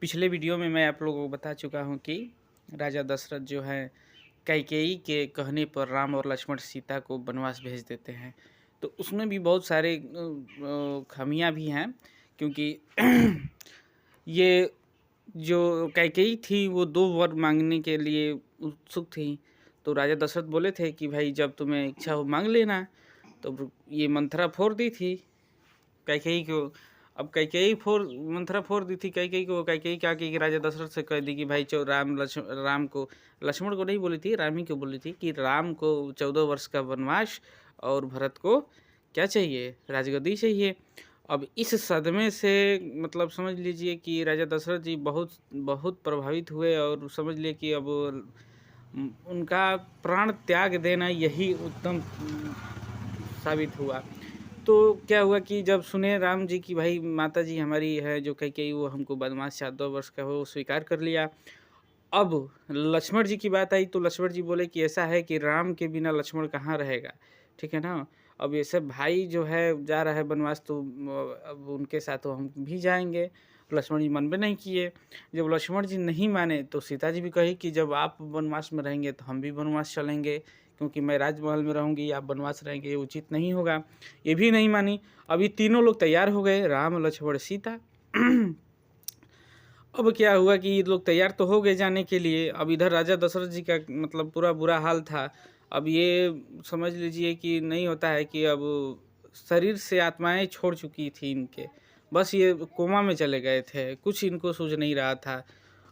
पिछले वीडियो में मैं आप लोगों को बता चुका हूँ कि राजा दशरथ जो है कैकेयी के कहने पर राम और लक्ष्मण सीता को वनवास भेज देते हैं। तो उसमें भी बहुत सारे खामियां भी हैं, क्योंकि ये जो कैकेयी थी वो 2 वर मांगने के लिए उत्सुक थी। तो राजा दशरथ बोले थे कि भाई जब तुम्हें इच्छा हो मांग लेना। तो ये मंथरा फोड़ दी थी कैकेयी को। अब कैकेयी मंथरा फोड़ दी थी कैकेयी को। कैकेयी क्या की राजा दशरथ से कह दी कि भाई राम को, लक्ष्मण को नहीं बोली थी, राम ही को बोली थी कि राम को 14 वर्ष का वनवास और भरत को क्या चाहिए, राजगद्दी चाहिए। अब इस सदमे से मतलब समझ लीजिए कि राजा दशरथ जी बहुत प्रभावित हुए और समझ लिए कि अब उनका प्राण त्याग देना यही उत्तम साबित हुआ। तो क्या हुआ कि जब सुने राम जी की भाई माता जी हमारी है जो कैकेयी वो हमको बदमाश 14 वर्ष का हो स्वीकार कर लिया। अब लक्ष्मण जी की बात आई तो लक्ष्मण जी बोले कि ऐसा है कि राम के बिना लक्ष्मण कहाँ रहेगा, ठीक है ना। अब ये सब भाई जो है जा रहा है वनवास तो अब उनके साथ तो हम भी जाएंगे। लक्ष्मण जी मन में नहीं किए। जब लक्ष्मण जी नहीं माने तो सीता जी भी कही कि जब आप वनवास में रहेंगे तो हम भी वनवास चलेंगे, क्योंकि मैं राजमहल में रहूँगी, आप वनवास रहेंगे, ये उचित नहीं होगा। ये भी नहीं मानी। अभी तीनों लोग तैयार हो गए, राम लक्ष्मण सीता। अब क्या हुआ कि ये लोग तैयार तो हो गए जाने के लिए। अब इधर राजा दशरथ जी का मतलब पूरा बुरा हाल था। अब ये समझ लीजिए कि नहीं होता है कि अब शरीर से आत्माएं छोड़ चुकी थी इनके, बस ये कोमा में चले गए थे, कुछ इनको सूझ नहीं रहा था।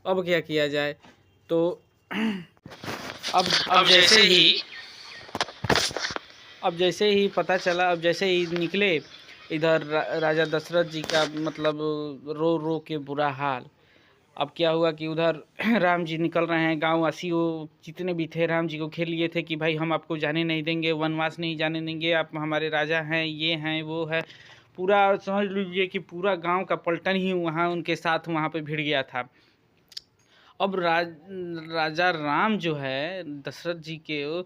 अब क्या किया जाए। तो अब जैसे ही पता चला, अब जैसे ही निकले इधर राजा दशरथ जी का मतलब रो रो के बुरा हाल। अब क्या हुआ कि उधर राम जी निकल रहे हैं, गाँव वासी वो जितने भी थे राम जी को घेर लिए थे कि भाई हम आपको जाने नहीं देंगे, वनवास नहीं जाने देंगे, आप हमारे राजा हैं, ये हैं वो है। पूरा समझ लीजिए कि पूरा गांव का पलटन ही वहाँ उनके साथ वहाँ पे भिड़ गया था। अब राजा राम जो है दशरथ जी के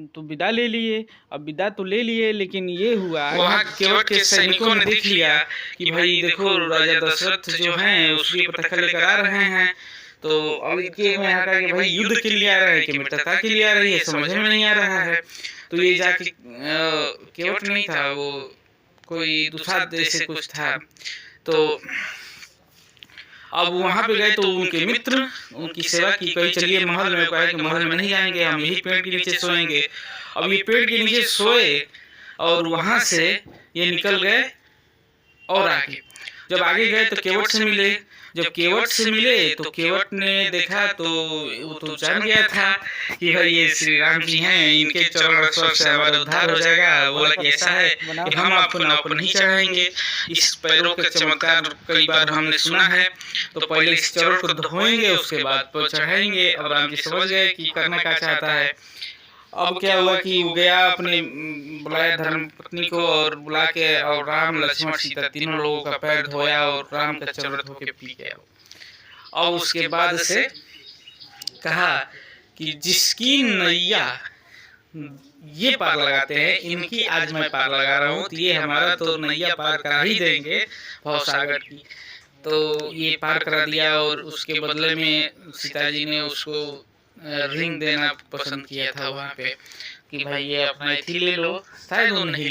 तो विदा ले लिए। अब विदा तो ले लिए, लेकिन ये हुआ वहाँ केवट के सैनिकों ने देख लिया कि भाई देखो राजा दशरथ जो हैं उसकी पताका लेकर आ रहे हैं। तो अब इनके में आता कि भाई युद्ध के लिए आ रहे हैं कि मित्रता के लिए आ रही है, समझ में नहीं आ रहा है। तो ये जाके केवट नहीं था, वो कोई दूसरा जैसे कुछ था। तो अब वहाँ पे गए तो उनके मित्र उनकी सेवा की, कही चलिए महल में। कहा कि महल में नहीं जाएंगे, हम यही पेड़ के नीचे सोएंगे। अब ये पेड़ के नीचे सोए और वहाँ से ये निकल गए और आगे। जब आगे गए तो केवट से मिले। जब केवट से मिले तो केवट ने देखा तो वो तो जान गया था कि भाई ये श्री राम जी हैं, इनके चरण स्पर्श से हमारा उद्धार हो जाएगा। बोला कि ऐसा है कि हम आपको नाव पर नहीं चढ़ाएंगे, इस पैरों का चमत्कार कई बार हमने सुना है, तो पहले इस चरण को धोएंगे उसके बाद पर चढ़ाएंगे। अब राम जी समझ गए कि करना क्या चाहता है। अब क्या हुआ कि वो गया अपने बुलाया धर्म पत्नी को और बुला के और राम लक्ष्मण सीता तीनों लोगों का पैर धोया और राम का चरण धो के पी गया। और उसके बाद से कहा कि जिसकी नैया ये पार लगाते हैं, इनकी आज मैं पार लगा रहा हूँ, तो ये हमारा तो नैया पार करा ही देंगे भवसागर की। तो ये पार करा दिया और उसके बदले में सीता जी ने उसको रिंग देना पसंद किया था वहाँ पे कि भाई ये अपना इथी ले लो, शायद वो नहीं